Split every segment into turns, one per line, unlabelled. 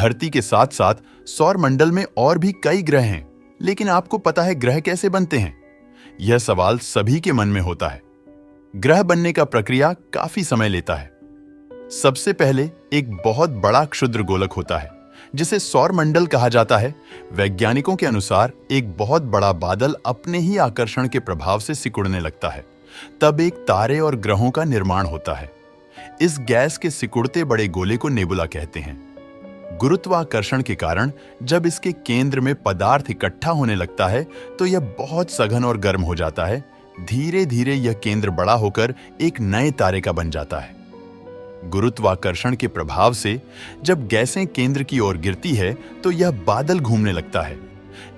धरती के साथ साथ सौर मंडल में और भी कई ग्रह हैं, लेकिन आपको पता है ग्रह कैसे बनते हैं? यह सवाल सभी के मन में होता है। ग्रह बनने का प्रक्रिया काफी समय लेता है। सबसे पहले एक बहुत बड़ा क्षुद्र गोलक होता है जिसे सौर मंडल कहा जाता है। वैज्ञानिकों के अनुसार एक बहुत बड़ा बादल अपने ही आकर्षण के प्रभाव से सिकुड़ने लगता है। तब एक तारे और ग्रहों का निर्माण होता है। इस गैस के सिकुड़ते बड़े गोले को नेबुला कहते हैं। गुरुत्वाकर्षण के कारण जब इसके केंद्र में पदार्थ इकट्ठा होने लगता है तो यह बहुत सघन और गर्म हो जाता है। धीरे धीरे यह केंद्र बड़ा होकर एक नए तारे का बन जाता है। गुरुत्वाकर्षण के प्रभाव से जब गैसें केंद्र की ओर गिरती है तो यह बादल घूमने लगता है।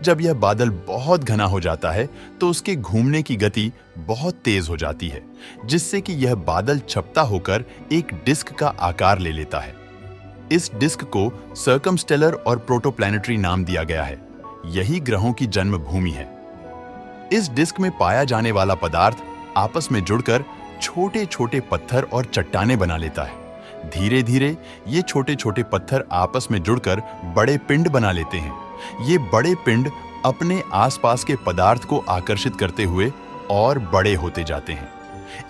जब यह बादल बहुत घना हो जाता है तो उसके घूमने की गति बहुत तेज हो जाती है, जिससे कि यह बादल छपटा होकर एक डिस्क का आकार ले लेता है। इस डिस्क को सर्कमस्टेलर और प्रोटोप्लैनेटरी नाम दिया गया है। यही ग्रहों की जन्मभूमि है। इस डिस्क में पाया जाने वाला पदार्थ आपस में जुड़कर छोटे छोटे पत्थर और चट्टानें बना लेता है। धीरे धीरे ये छोटे छोटे पत्थर आपस में जुड़कर बड़े पिंड बना लेते हैं। ये बड़े पिंड अपने आसपास के पदार्थ को आकर्षित करते हुए और बड़े होते जाते हैं।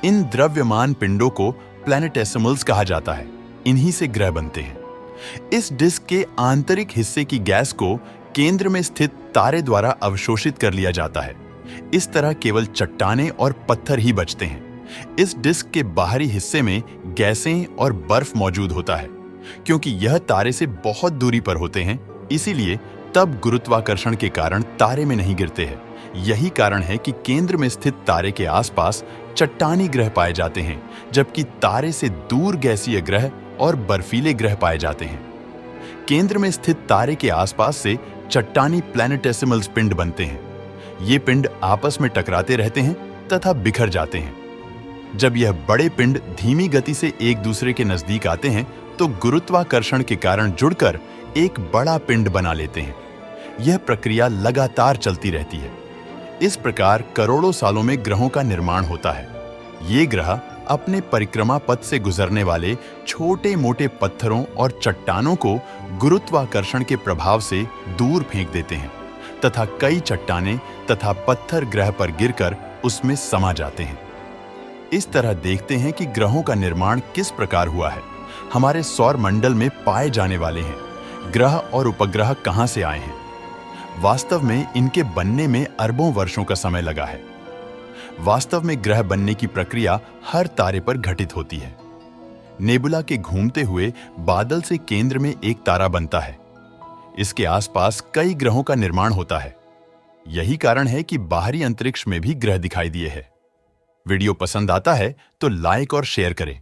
इन द्रव्यमान पिंडों को प्लैनेटेसिमल्स कहा जाता है। इन्हीं से ग्रह बनते हैं। इस डिस्क के आंतरिक हिस्से की गैस को केंद्र में स्थित तारे द्वारा अवशोषित कर लिया जाता है। इस तरह केवल चट्टानें और पत्थर ही बचते हैं। इस डिस्क के बाहरी हिस्से में गैसें और बर्फ मौजूद होता है। क्योंकि यह तारे से बहुत दूरी पर होते हैं, इसीलिए तब गुरुत्वाकर्षण के कारण तारे में नहीं गिरते हैं। यही कारण है कि केंद्र में स्थित तारे के आसपास चट्टानी ग्रह पाए जाते हैं, जबकि तारे से दूर गैसीय ग्रह और बर्फीले ग्रह पाए जाते हैं। केंद्र में स्थित तारे के आसपास से चट्टानी प्लैनेटेसिमल्स पिंड बनते हैं। ये पिंड आपस में टकराते रहते हैं तथा बिखर जाते हैं। जब यह बड़े पिंड धीमी गति से एक दूसरे के नजदीक आते हैं तो गुरुत्वाकर्षण के कारण जुड़कर एक बड़ा पिंड बना लेते हैं। यह प्रक्रिया लगातार चलती रहती है। इस प्रकार करोड़ों सालों में ग्रहों का निर्माण होता है। ये ग्रह अपने परिक्रमा पथ से गुजरने वाले छोटे मोटे पत्थरों और चट्टानों को गुरुत्वाकर्षण के प्रभाव से दूर फेंक देते हैं तथा कई चट्टानें तथा पत्थर ग्रह पर गिरकर उसमें समा जाते हैं। इस तरह देखते हैं कि ग्रहों का निर्माण किस प्रकार हुआ है। हमारे सौर मंडल में पाए जाने वाले हैं ग्रह और उपग्रह कहां से आए हैं। वास्तव में इनके बनने में अरबों वर्षों का समय लगा है। वास्तव में ग्रह बनने की प्रक्रिया हर तारे पर घटित होती है। नेबुला के घूमते हुए बादल से केंद्र में एक तारा बनता है। इसके आसपास कई ग्रहों का निर्माण होता है। यही कारण है कि बाहरी अंतरिक्ष में भी ग्रह दिखाई दिए हैं। वीडियो पसंद आता है तो लाइक और शेयर करें।